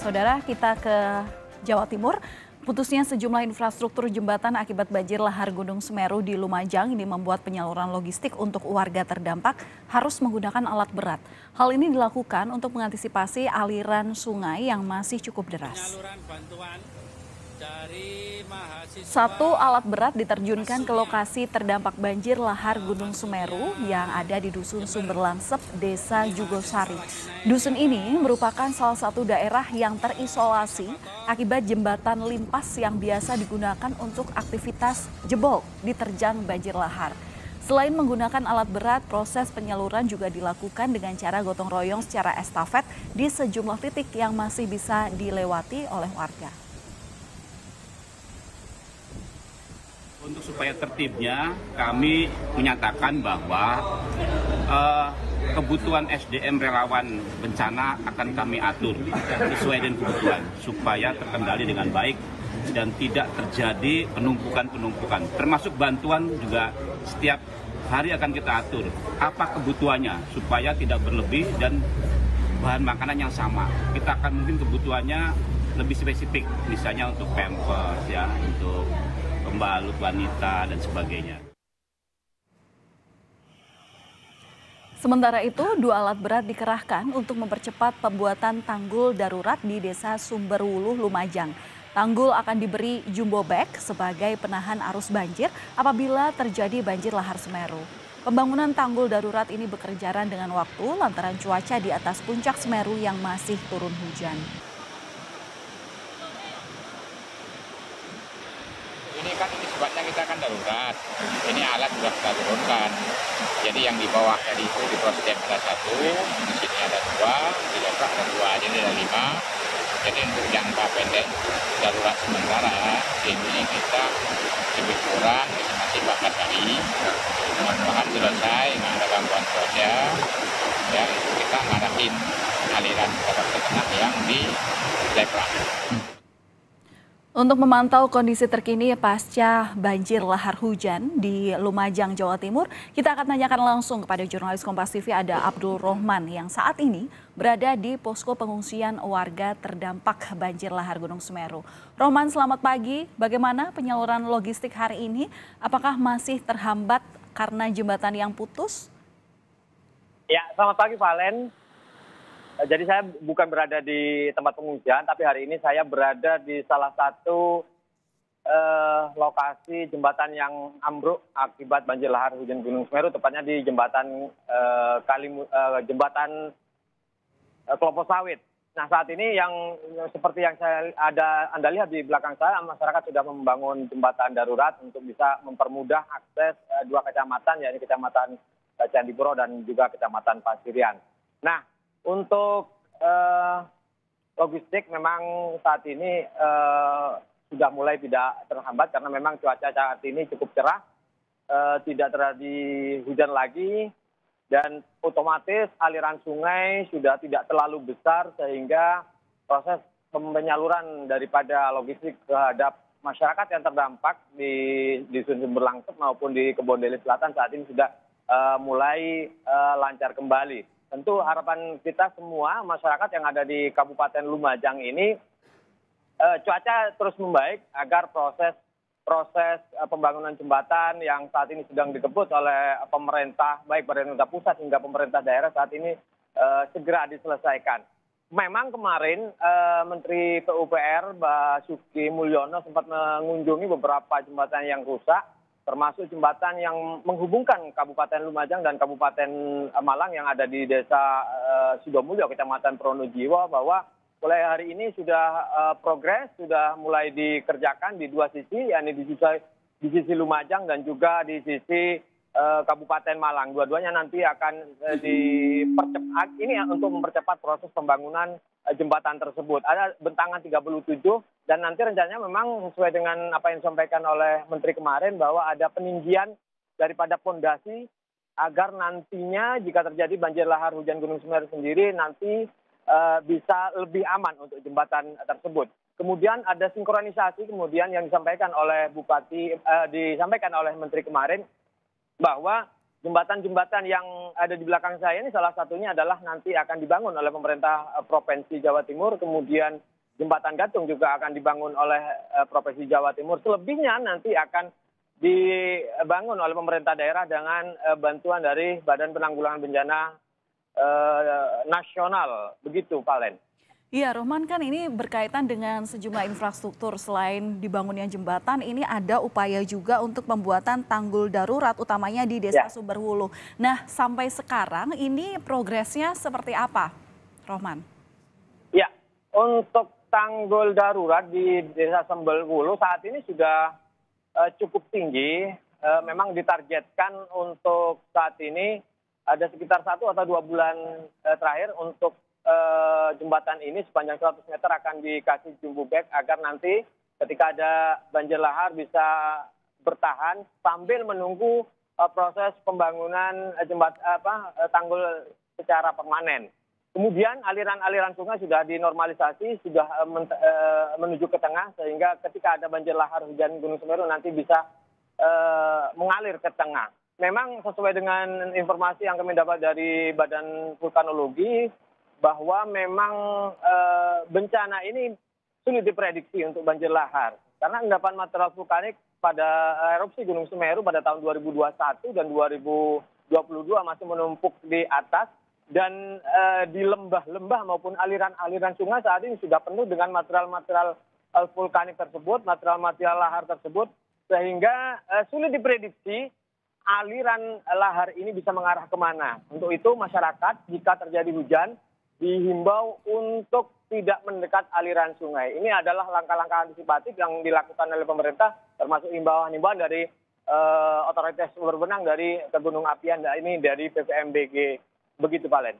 Saudara, kita ke Jawa Timur. Putusnya sejumlah infrastruktur jembatan akibat banjir lahar Gunung Semeru di Lumajang ini membuat penyaluran logistik untuk warga terdampak harus menggunakan alat berat. Hal ini dilakukan untuk mengantisipasi aliran sungai yang masih cukup deras. Satu alat berat diterjunkan ke lokasi terdampak banjir lahar Gunung Semeru yang ada di Dusun Sumberlangsep, Desa Jugosari. Dusun ini merupakan salah satu daerah yang terisolasi akibat jembatan limpas yang biasa digunakan untuk aktivitas jebol diterjang banjir lahar. Selain menggunakan alat berat, proses penyaluran juga dilakukan dengan cara gotong royong secara estafet di sejumlah titik yang masih bisa dilewati oleh warga. Untuk supaya tertibnya, kami menyatakan bahwa kebutuhan SDM relawan bencana akan kami atur sesuai dengan kebutuhan supaya terkendali dengan baik dan tidak terjadi penumpukan. Termasuk bantuan juga setiap hari akan kita atur apa kebutuhannya supaya tidak berlebih dan bahan makanan yang sama. Kita akan mungkin kebutuhannya lebih spesifik, misalnya untuk pampers ya, untuk pembalut wanita dan sebagainya. Sementara itu, 2 alat berat dikerahkan untuk mempercepat pembuatan tanggul darurat di Desa Sumberwuluh, Lumajang. Tanggul akan diberi jumbo bag sebagai penahan arus banjir apabila terjadi banjir lahar Semeru. Pembangunan tanggul darurat ini berkejaran dengan waktu lantaran cuaca di atas puncak Semeru yang masih turun hujan. Ini sebabnya kita kan darurat. Ini alat sudah kita turunkan. Jadi yang di bawah tadi itu di proses ada 1, di sini ada 2, di depan ada 2, jadi ada 5. Jadi untuk jangka pendek darurat sementara ini kita lebih kurang estimasi 4 hari. Mudah-mudahan selesai, nggak ada gangguan cuaca. Ya itu kita ngarahin aliran ke tengah yang di Lepra. Untuk memantau kondisi terkini pasca banjir lahar hujan di Lumajang, Jawa Timur, kita akan tanyakan langsung kepada jurnalis Kompas TV ada Abdul Rohman yang saat ini berada di posko pengungsian warga terdampak banjir lahar Gunung Semeru. Rohman, selamat pagi. Bagaimana penyaluran logistik hari ini? Apakah masih terhambat karena jembatan yang putus? Ya, selamat pagi Valen. Jadi saya bukan berada di tempat pengungsian, tapi hari ini saya berada di salah satu lokasi jembatan yang ambruk akibat banjir lahar hujan Gunung Semeru, tepatnya di jembatan jembatan Kelapa Sawit. Nah saat ini yang seperti yang Anda lihat di belakang saya, masyarakat sudah membangun jembatan darurat untuk bisa mempermudah akses 2 kecamatan, yaitu Kecamatan Candipuro dan juga Kecamatan Pasirian. Nah, untuk logistik memang saat ini sudah mulai tidak terhambat karena memang cuaca saat ini cukup cerah, tidak terjadi hujan lagi dan otomatis aliran sungai sudah tidak terlalu besar sehingga proses penyaluran daripada logistik terhadap masyarakat yang terdampak di Dusun Sumberlangsep maupun di Kebondeli Selatan saat ini sudah mulai lancar kembali. Tentu harapan kita semua masyarakat yang ada di Kabupaten Lumajang ini cuaca terus membaik agar proses pembangunan jembatan yang saat ini sedang dikebut oleh pemerintah, baik pemerintah pusat hingga pemerintah daerah saat ini segera diselesaikan. Memang kemarin Menteri PUPR Basuki Mulyono sempat mengunjungi beberapa jembatan yang rusak, termasuk jembatan yang menghubungkan Kabupaten Lumajang dan Kabupaten Malang yang ada di Desa Sidomulyo, Kecamatan Pronojiwo, bahwa mulai hari ini sudah progres, sudah mulai dikerjakan di 2 sisi, yakni di sisi Lumajang dan juga di sisi Kabupaten Malang. Dua-duanya nanti akan dipercepat, ini untuk mempercepat proses pembangunan jembatan tersebut. Ada bentangan 37 dan nanti rencananya memang sesuai dengan apa yang disampaikan oleh Menteri kemarin bahwa ada peninggian daripada pondasi agar nantinya jika terjadi banjir lahar hujan Gunung Semeru sendiri nanti bisa lebih aman untuk jembatan tersebut. Kemudian ada sinkronisasi kemudian yang disampaikan oleh disampaikan oleh Menteri kemarin bahwa jembatan-jembatan yang ada di belakang saya ini salah satunya adalah nanti akan dibangun oleh pemerintah Provinsi Jawa Timur, kemudian jembatan gantung juga akan dibangun oleh Provinsi Jawa Timur. Selebihnya nanti akan dibangun oleh pemerintah daerah dengan bantuan dari Badan Penanggulangan Bencana Nasional. Begitu, Pak Len. Iya, Rohman, kan ini berkaitan dengan sejumlah infrastruktur. Selain dibangunnya jembatan, ini ada upaya juga untuk pembuatan tanggul darurat, utamanya di Desa Sumberwulu. Nah, sampai sekarang ini progresnya seperti apa, Rohman? Ya, untuk tanggul darurat di Desa Sumberwulu saat ini sudah cukup tinggi. Memang ditargetkan untuk saat ini ada sekitar 1 atau 2 bulan terakhir untuk jembatan ini sepanjang 100 meter akan dikasih jumbo bag agar nanti ketika ada banjir lahar bisa bertahan sambil menunggu proses pembangunan tanggul secara permanen. Kemudian aliran-aliran sungai sudah dinormalisasi, sudah menuju ke tengah sehingga ketika ada banjir lahar hujan Gunung Semeru nanti bisa mengalir ke tengah. Memang sesuai dengan informasi yang kami dapat dari Badan Vulkanologi, bahwa memang bencana ini sulit diprediksi untuk banjir lahar. Karena endapan material vulkanik pada erupsi Gunung Semeru pada tahun 2021 dan 2022 masih menumpuk di atas. Dan di lembah-lembah maupun aliran-aliran sungai saat ini sudah penuh dengan material-material vulkanik tersebut, material-material lahar tersebut. Sehingga sulit diprediksi aliran lahar ini bisa mengarah kemana. Untuk itu masyarakat jika terjadi hujan, dihimbau untuk tidak mendekat aliran sungai. Ini adalah langkah-langkah antisipatif yang dilakukan oleh pemerintah, termasuk himbauan-himbauan dari otoritas berwenang dari Gunung Apian ini dari PVMBG. Begitu, Pak Len.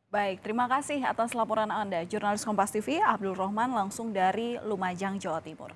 Baik, terima kasih atas laporan Anda. Jurnalis Kompas TV Abdul Rohman langsung dari Lumajang, Jawa Timur.